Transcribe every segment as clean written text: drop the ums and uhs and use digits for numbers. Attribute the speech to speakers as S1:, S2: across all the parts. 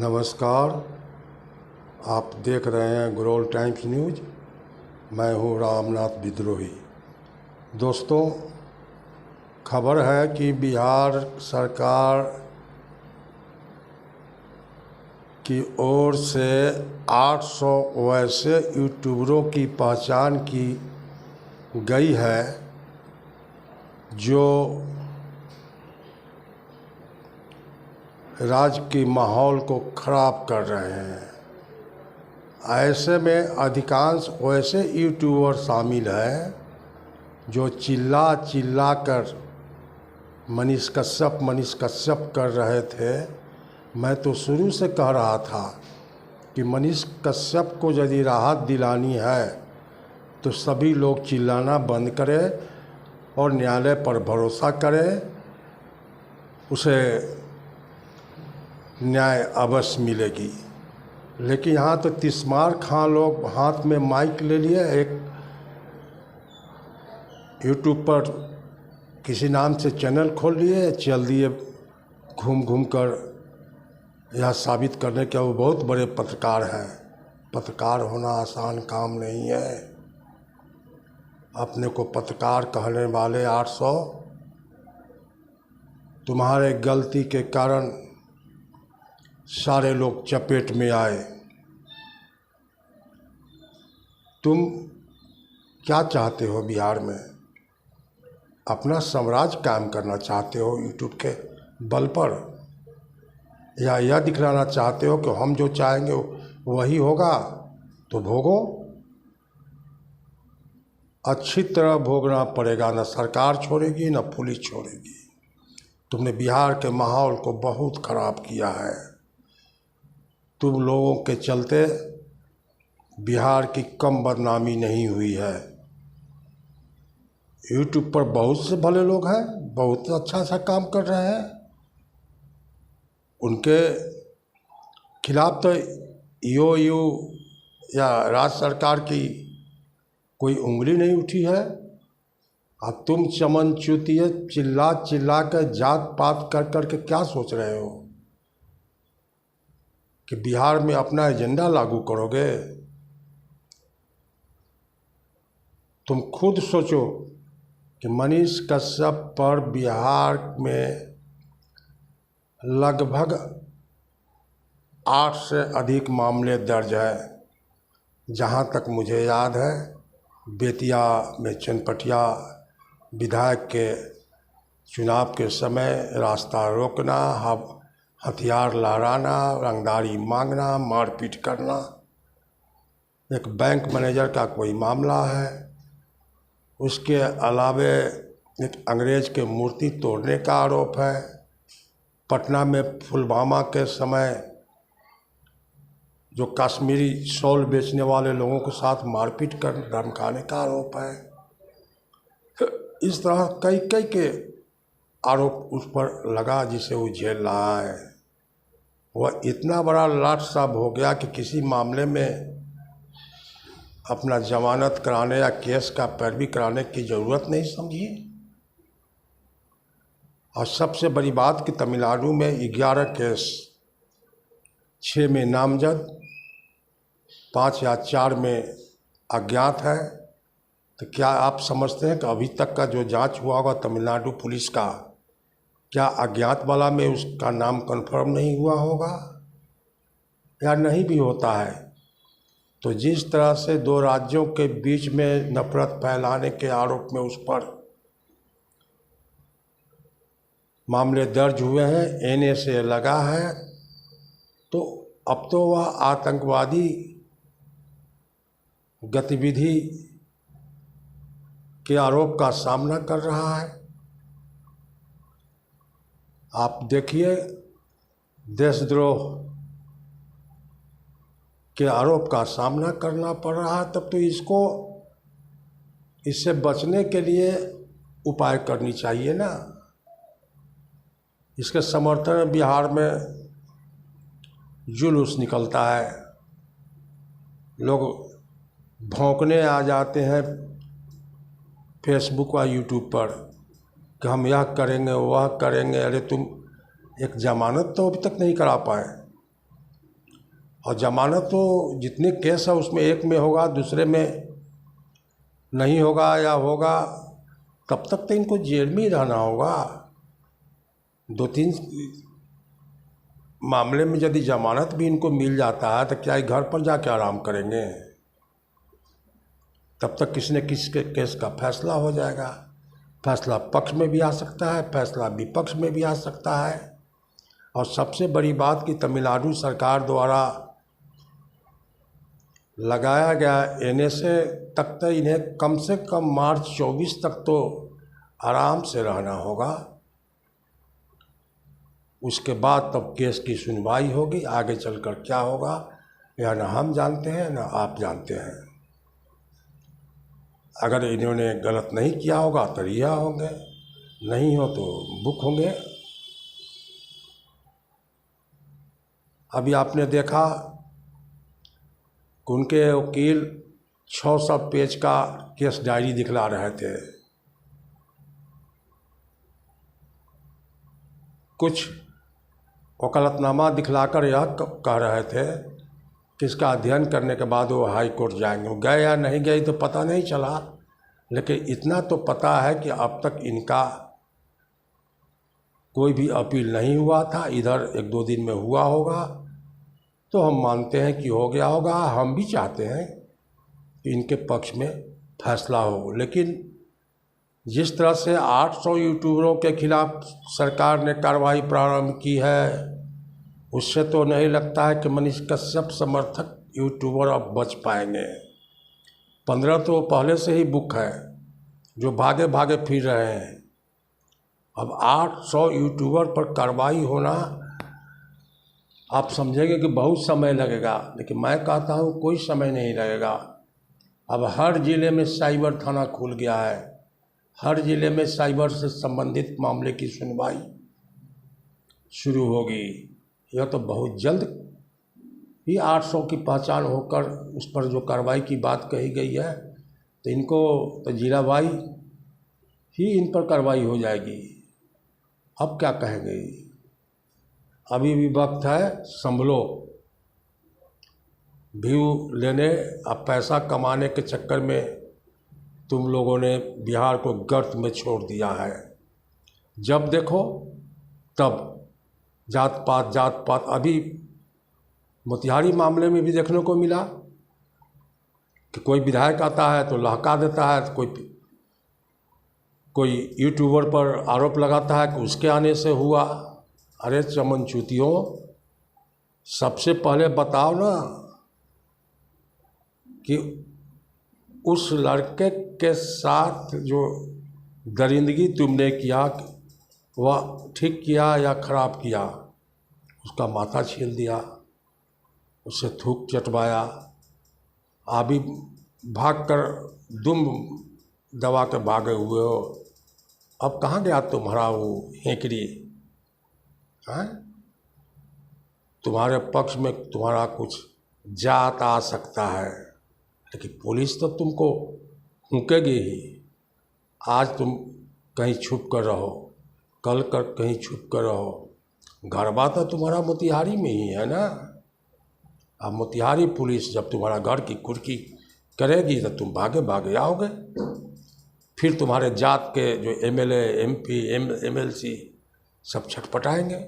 S1: नमस्कार। आप देख रहे हैं ग्रोल टाइम्स न्यूज़। मैं हूं रामनाथ विद्रोही। दोस्तों, खबर है कि बिहार सरकार की ओर से 800 वैसे यूट्यूबरों की पहचान की गई है जो राज्य की माहौल को ख़राब कर रहे हैं। ऐसे में अधिकांश वैसे यूट्यूबर शामिल हैं जो चिल्ला चिल्ला कर मनीष कश्यप कर रहे थे। मैं तो शुरू से कह रहा था कि मनीष कश्यप को यदि राहत दिलानी है तो सभी लोग चिल्लाना बंद करें और न्यायालय पर भरोसा करें, उसे न्याय अवश्य मिलेगी। लेकिन यहाँ तो तिस्मार खां लोग हाथ में माइक ले लिए, एक यूट्यूब पर किसी नाम से चैनल खोल लिए, चल दिए घूम घूम कर यह साबित करने के वो बहुत बड़े पत्रकार हैं। पत्रकार होना आसान काम नहीं है। अपने को पत्रकार कहने वाले 800 तुम्हारे गलती के कारण सारे लोग चपेट में आए। तुम क्या चाहते हो बिहार में? अपना साम्राज्य कायम करना चाहते हो यूट्यूब के बल पर, या यह दिखलाना चाहते हो कि हम जो चाहेंगे वही होगा? तो भोगो, अच्छी तरह भोगना पड़ेगा। न सरकार छोड़ेगी न पुलिस छोड़ेगी। तुमने बिहार के माहौल को बहुत ख़राब किया है। तुम लोगों के चलते बिहार की कम बदनामी नहीं हुई है। यूट्यूब पर बहुत से भले लोग हैं, बहुत अच्छा सा काम कर रहे हैं। उनके खिलाफ तो यू या राज्य सरकार की कोई उंगली नहीं उठी है। अब तुम चमन चूतिए चिल्ला चिल्ला कर जात पात कर कर के क्या सोच रहे हो कि बिहार में अपना एजेंडा लागू करोगे? तुम खुद सोचो कि मनीष कश्यप पर बिहार में लगभग 8 से अधिक मामले दर्ज है। जहाँ तक मुझे याद है, बेतिया में चनपटिया विधायक के चुनाव के समय रास्ता रोकना, हथियार लहराना, रंगदारी मांगना, मारपीट करना। एक बैंक मैनेजर का कोई मामला है। उसके अलावे एक अंग्रेज के मूर्ति तोड़ने का आरोप है। पटना में पुलवामा के समय जो कश्मीरी शॉल बेचने वाले लोगों के साथ मारपीट कर धमकाने का आरोप है। इस तरह कई कई के आरोप उस पर लगा जिसे वो झेल रहा है। वह इतना बड़ा लाट साहब हो गया कि किसी मामले में अपना जमानत कराने या केस का पैरवी कराने की ज़रूरत नहीं समझी। और सबसे बड़ी बात कि तमिलनाडु में 11 केस, 6 में नामजद, 5 या 4 में अज्ञात है। तो क्या आप समझते हैं कि अभी तक का जो जांच हुआ होगा तमिलनाडु पुलिस का, क्या अज्ञात वाला में उसका नाम कंफर्म नहीं हुआ होगा? या नहीं भी होता है तो जिस तरह से 2 राज्यों के बीच में नफरत फैलाने के आरोप में उस पर मामले दर्ज हुए हैं, NSA लगा है, तो अब तो वह आतंकवादी गतिविधि के आरोप का सामना कर रहा है। आप देखिए, देशद्रोह के आरोप का सामना करना पड़ रहा है। तब तो इससे बचने के लिए उपाय करनी चाहिए ना। इसके समर्थन में बिहार में जुलूस निकलता है, लोग भौंकने आ जाते हैं फेसबुक व यूट्यूब पर कि हम यह करेंगे वह करेंगे। अरे तुम एक जमानत तो अभी तक नहीं करा पाए। और जमानत तो जितने केस है उसमें एक में होगा, दूसरे में नहीं होगा या होगा, तब तक तो इनको जेल में ही रहना होगा। 2-3 मामले में यदि जमानत भी इनको मिल जाता है तो क्या ये घर पर जाके आराम करेंगे? तब तक किसी न किसी के केस का फैसला हो जाएगा। फैसला पक्ष में भी आ सकता है, फैसला विपक्ष में भी आ सकता है। और सबसे बड़ी बात कि तमिलनाडु सरकार द्वारा लगाया गया NSA तक तो इन्हें कम से कम मार्च 24 तक तो आराम से रहना होगा। उसके बाद तब केस की सुनवाई होगी। आगे चलकर क्या होगा या ना हम जानते हैं ना आप जानते हैं। अगर इन्होंने गलत नहीं किया होगा तो रिहा होंगे, नहीं हो तो बुक होंगे। अभी आपने देखा कि उनके वकील 600 पेज का केस डायरी दिखला रहे थे। कुछ वकालतनामा दिखलाकर यह कह रहे थे कि इसका अध्ययन करने के बाद वो हाई कोर्ट जाएंगे। वो गए या नहीं गए तो पता नहीं चला, लेकिन इतना तो पता है कि अब तक इनका कोई भी अपील नहीं हुआ था। इधर 1-2 दिन में हुआ होगा तो हम मानते हैं कि हो गया होगा। हम भी चाहते हैं कि इनके पक्ष में फैसला हो, लेकिन जिस तरह से 800 यूट्यूबरों के खिलाफ सरकार ने कार्रवाई प्रारंभ की है, उससे तो नहीं लगता है कि मनीष कश्यप समर्थक यूट्यूबर अब बच पाएंगे। 15 तो पहले से ही बुक है जो भागे भागे फिर रहे हैं। अब 800 यूट्यूबर पर कार्रवाई होना आप समझेंगे कि बहुत समय लगेगा, लेकिन मैं कहता हूँ कोई समय नहीं लगेगा। अब हर ज़िले में साइबर थाना खुल गया है, हर ज़िले में साइबर से संबंधित मामले की सुनवाई शुरू होगी। यह तो बहुत जल्द ही 800 की पहचान होकर उस पर जो कार्रवाई की बात कही गई है तो इनको तो जिलावाई ही इन पर कार्रवाई हो जाएगी। अब क्या कहेंगे? अभी भी वक्त है, संभलो। व्यू लेने अब पैसा कमाने के चक्कर में तुम लोगों ने बिहार को गर्त में छोड़ दिया है। जब देखो तब जात पात। अभी मोतिहारी मामले में भी देखने को मिला कि कोई विधायक आता है तो लहका देता है, तो कोई यूट्यूबर पर आरोप लगाता है कि उसके आने से हुआ। अरे चमनचूतियों, सबसे पहले बताओ ना कि उस लड़के के साथ जो दरिंदगी तुमने किया वह ठीक किया या खराब किया? उसका माथा छील दिया, उसे थूक चटवाया, अभी भागकर दुम दबा के भागे हुए हो। अब कहाँ गया तुम्हारा वो हेकड़ी? हैं? तुम्हारे पक्ष में तुम्हारा कुछ जात आ सकता है, लेकिन पुलिस तो तुमको फूंकेगी ही। आज तुम कहीं छुप कर रहो, कल कर कहीं छुप कर रहो। घरबा तो तुम्हारा मोतिहारी में ही है ना। अब मोतिहारी पुलिस जब तुम्हारा घर की कुर्की करेगी तो तुम भागे भागे आओगे। फिर तुम्हारे जात के जो MLA MP MLC सब छटपटाएंगे।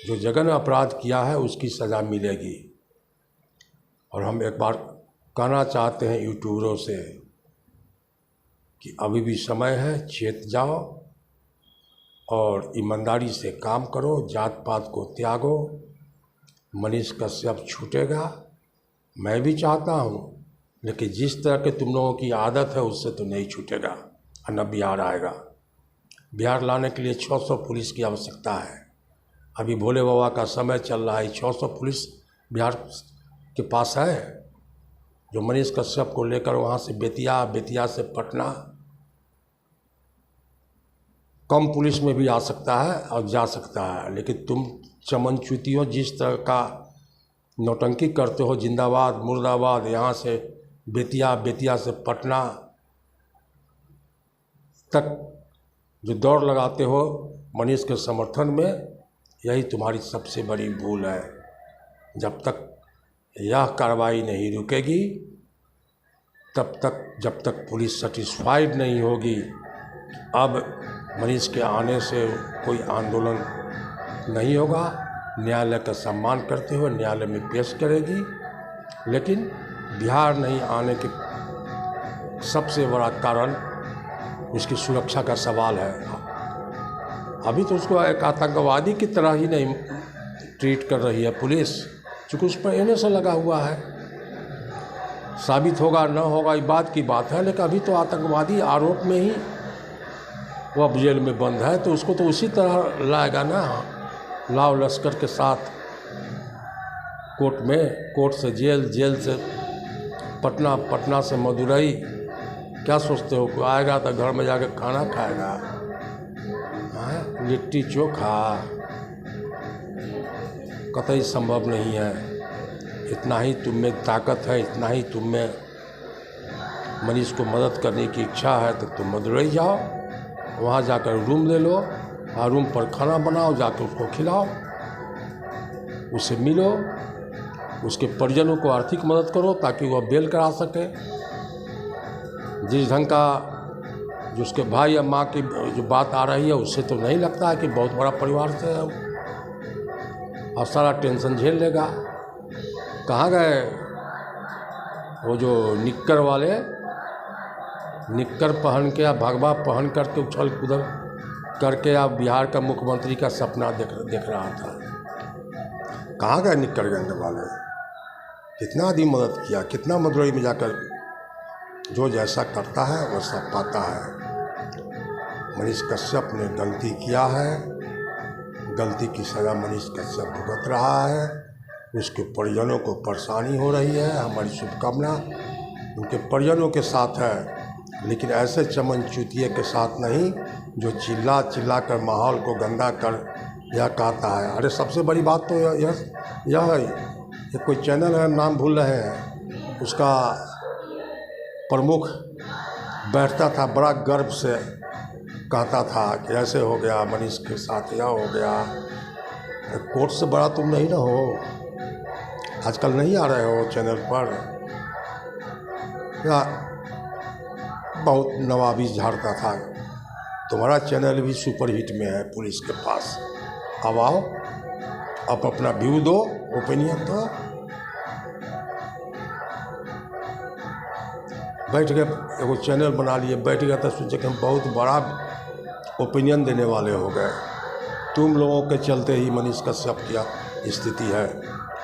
S1: जो जघन्य अपराध किया है उसकी सज़ा मिलेगी। और हम एक बार कहना चाहते हैं यूट्यूबरों से कि अभी भी समय है, चेत जाओ और ईमानदारी से काम करो, जात पात को त्यागो। मनीष कश्यप छूटेगा, मैं भी चाहता हूँ, लेकिन जिस तरह के तुम लोगों की आदत है उससे तो नहीं छूटेगा और न बिहार आएगा। बिहार लाने के लिए 600 पुलिस की आवश्यकता है। अभी भोले बाबा का समय चल रहा है, 600 पुलिस बिहार के पास है जो मनीष कश्यप को लेकर वहाँ से बेतिया, बेतिया से पटना, कम पुलिस में भी आ सकता है और जा सकता है। लेकिन तुम चमनचूतियों जिस तरह का नौटंकी करते हो, जिंदाबाद मुर्दाबाद, यहाँ से बेतिया, बेतिया से पटना तक जो दौड़ लगाते हो मनीष के समर्थन में, यही तुम्हारी सबसे बड़ी भूल है। जब तक यह कार्रवाई नहीं रुकेगी तब तक, जब तक पुलिस सेटिस्फाइड नहीं होगी, अब मनीष के आने से कोई आंदोलन नहीं होगा। न्यायालय का सम्मान करते हुए न्यायालय में पेश करेगी, लेकिन बिहार नहीं आने के सबसे बड़ा कारण उसकी सुरक्षा का सवाल है। अभी तो उसको एक आतंकवादी की तरह ही नहीं ट्रीट कर रही है पुलिस, चूँकि उस पर NSA लगा हुआ है। साबित होगा न होगा ये बात की बात है, लेकिन अभी तो आतंकवादी आरोप में ही वो अब जेल में बंद है, तो उसको तो उसी तरह लाएगा ना, लाव लश्कर के साथ कोर्ट में, कोर्ट से जेल, जेल से पटना, पटना से मदुरई। क्या सोचते हो, कोई आएगा तो घर में जाकर खाना खाएगा? लिट्टी चोखा कतई संभव नहीं है। इतना ही तुम में ताकत है, इतना ही तुम में मनीष को मदद करने की इच्छा है, तो तुम मदुरई जाओ, वहाँ जाकर रूम ले लो और रूम पर खाना बनाओ, जाकर उसको खिलाओ, उससे मिलो, उसके परिजनों को आर्थिक मदद करो ताकि वह बेल करा सके। जिस ढंग का जो उसके भाई या माँ की जो बात आ रही है, उससे तो नहीं लगता है कि बहुत बड़ा परिवार से है, और सारा टेंशन झेल लेगा। कहाँ गए वो जो निक्कर वाले, निक्कर पहन के या भगवा पहन करके उछल कूदल करके आप बिहार का मुख्यमंत्री का सपना देख रहा था? कहाँ गए निक्कर गंगे वाले? कितना आदमी मदद किया, कितना मदुरई में जाकर जो जैसा करता है वैसा पाता है। मनीष कश्यप ने गलती किया है, गलती की सज़ा मनीष कश्यप भुगत रहा है, उसके परिजनों को परेशानी हो रही है। हमारी शुभकामना उनके परिजनों के साथ है, लेकिन ऐसे चमन चूतिए के साथ नहीं जो चिल्ला चिल्ला कर माहौल को गंदा कर यह कहता है। अरे सबसे बड़ी बात तो यह है, ये कोई चैनल है, नाम भूल रहे हैं, उसका प्रमुख बैठता था, बड़ा गर्व से कहता था कि ऐसे हो गया मनीष के साथ, यह हो गया। कोर्ट से बड़ा तुम नहीं ना हो, आजकल नहीं आ रहे हो चैनल पर, या बहुत नवाबी झाड़ता था। तुम्हारा चैनल भी सुपरहिट में है पुलिस के पास। अब आओ, अब अपना व्यू दो, ओपिनियन दो। बैठ गए, एगो चैनल बना लिए, बैठ गए तो सोचे कि हम बहुत बड़ा ओपिनियन देने वाले हो गए। तुम लोगों के चलते ही मनीष कश्यप की स्थिति है।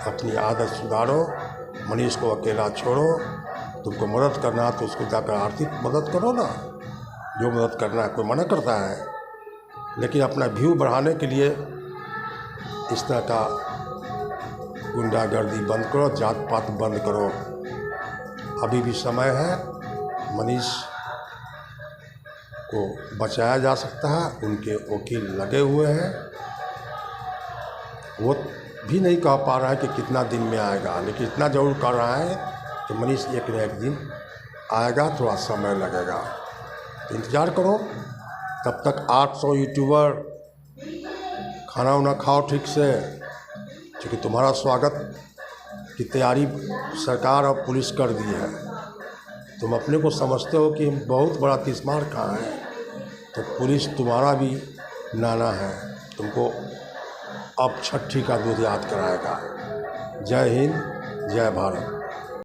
S1: अपनी आदत सुधारो, मनीष को अकेला छोड़ो। तुमको मदद करना है तो उसको जाकर आर्थिक मदद करो ना, जो मदद करना है, कोई मना करता है। लेकिन अपना व्यू बढ़ाने के लिए इस तरह का गुंडागर्दी बंद करो, जात पात बंद करो। अभी भी समय है, मनीष को बचाया जा सकता है। उनके वकील लगे हुए हैं, वो भी नहीं कह पा रहा है कि कितना दिन में आएगा, लेकिन इतना ज़रूर कर रहा है कि मनीष एक न एक दिन आएगा, थोड़ा समय लगेगा, इंतज़ार करो। तब तक 800 यूट्यूबर खाना वाना खाओ ठीक से, क्योंकि तुम्हारा स्वागत की तैयारी सरकार और पुलिस कर दी है। तुम अपने को समझते हो कि हम बहुत बड़ा तिस्मार कहाँ है, तो पुलिस तुम्हारा भी नाना है, तुमको अब छठी का दूध याद कराएगा। जय हिंद, जय भारत।